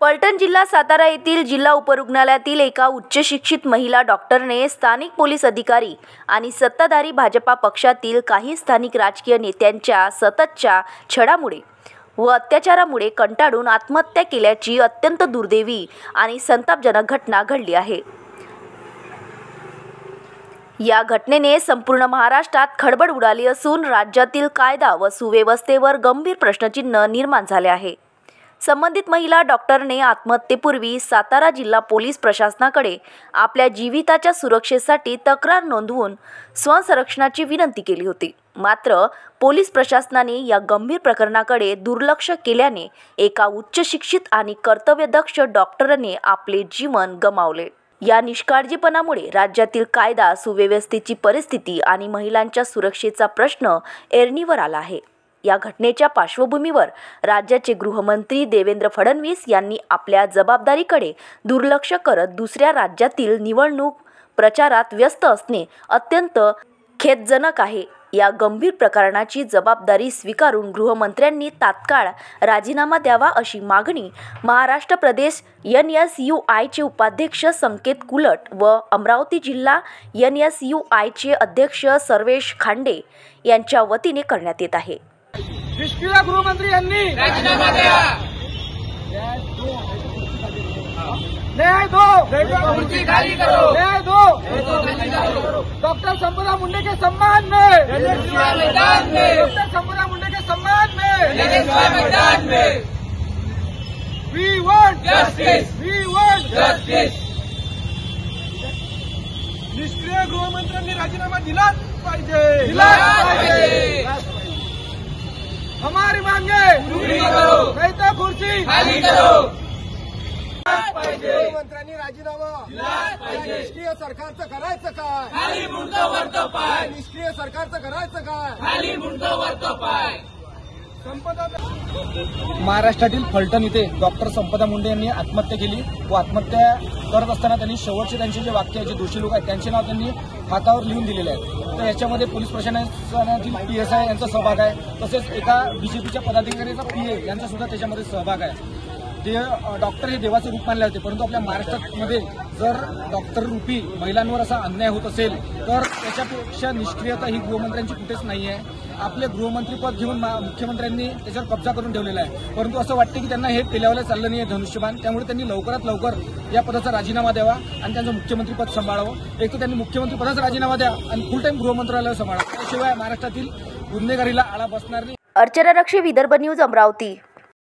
पलटण जिल्हा सातारा येथील जिल्हा उपरुग्णालयातील एका उच्च शिक्षित महिला डॉक्टरने स्थानिक पोलीस अधिकारी आणि सत्ताधारी भाजपा पक्षातील काही स्थानिक राजकीय नेत्यांच्या सततच्या छळामुळे व अत्याचारामुळे कंटाळून आत्महत्या केल्याची अत्यंत दुर्दैवी आणि संतापजनक घटना घडली आहे। या घटनेने संपूर्ण महाराष्ट्रात खळबळ उडाली असून राज्यातील कायदा व सुव्यवस्थेवर गंभीर प्रश्नचिन्ह निर्माण झाले आहे। संबंधित महिला डॉक्टरने आत्महत्येपूर्वी सातारा जिल्हा पोलीस प्रशासनाकडे आपल्या जीविताच्या सुरक्षेसाठी तक्रार नोंदवून स्वसंरक्षणाची विनंती केली होती। मात्र पोलीस प्रशासनाने या गंभीर प्रकरणाकडे दुर्लक्ष केल्याने एका उच्च शिक्षित आणि कर्तव्यदक्ष डॉक्टरने आपले जीवन गमावले। या निष्काळजीपणामुळे राज्यातील कायदा सुव्यवस्थेची परिस्थिती आणि महिलांच्या सुरक्षेचा प्रश्न ऐरणीवर आला आहे। या घटनेच्या पार्श्वभूमीवर राज्याचे गृहमंत्री देवेंद्र फडणवीस यांनी आपल्या जबाबदारीकडे दुर्लक्ष करत दुसऱ्या राज्यातील निवडणूक प्रचारात व्यस्त असणे अत्यंत खेदजनक आहे। या गंभीर प्रकरणाची जबाबदारी स्वीकारून गृहमंत्र्यांनी तात्काळ राजीनामा द्यावा अशी मागणी महाराष्ट्र प्रदेश NSUIचे उपाध्यक्ष संकेत कुलट व अमरावती जिल्हा NSUIचे अध्यक्ष सर्वेश खांडे यांच्या वतीने करण्यात येत आहे। निष्क्रिय गृहमंत्री यांनी राजीनामा द्या। न्याय दो, खुर्ची खाली करो। न्याय दो, डॉक्टर संपदा मुंडे के सम्मान में, मैदान में, डॉक्टर संपदा मुंडे के सम्मान में, मैदान में। We want justice, we want justice। निष्क्रिय गृहमंत्र्यांनी राजीनामा दिलाच पाहिजे, दिलाच पाहिजे। हमारी मांगे पूरी करो, नहीं तो कुर्सी खाली करो। गृहमंत्र्यांनी राजीनामा दिलाच पाहिजे। निष्क्रिय सरकारचं करायचं काय? खाली मुंडतो वरतो पाय। निष्क्रिय सरकारचं करायचं काय? खाली मुंडतो वरतो पाय। महाराष्ट्रातील फलटण येथे डॉक्टर संपदा मुंडे यांनी आत्महत्या केली व आत्महत्या करत असताना त्यांनी शेवटचे त्यांचे जे वाक्य जे दोषी लोक आहेत त्यांचे नाव त्यांनी हातावर लिहून दिलेले आहे। तर याच्यामध्ये पोलीस प्रशासनातील PSI यांचा सहभाग आहे, तसेच एका BJPच्या पदाधिकाऱ्याचा PA यांचा सुद्धा त्याच्यामध्ये सहभाग आहे। ते डॉक्टर हे देवाचं रूप मानले होते, परंतु आपल्या महाराष्ट्रामध्ये जर डॉक्टर रूपी महिलांवर असा अन्याय होत असेल तर त्याच्यापेक्षा निष्क्रियता ही गृहमंत्र्यांची कुठेच नाही आहे। आपले गृहमंत्रीपद घेऊन मुख्यमंत्र्यांनी त्याच्यावर कब्जा करून ठेवलेला आहे, परंतु असं वाटते की त्यांना हे पेल्यावलं चाललं नाही आहे धनुष्यबाण। त्यामुळे त्यांनी लवकरात लवकर या पदाचा राजीनामा द्यावा आणि त्यांचं मुख्यमंत्रीपद सांभाळावं। एक तर त्यांनी मुख्यमंत्री पदाचा राजीनामा द्या आणि फुल टाइम गृहमंत्रालय सांभाळा, त्याशिवाय महाराष्ट्रातील गुन्हेगारीला आळा बसणार नाही। अर्चना रक्षे, विदर्भ न्यूज, अमरावती।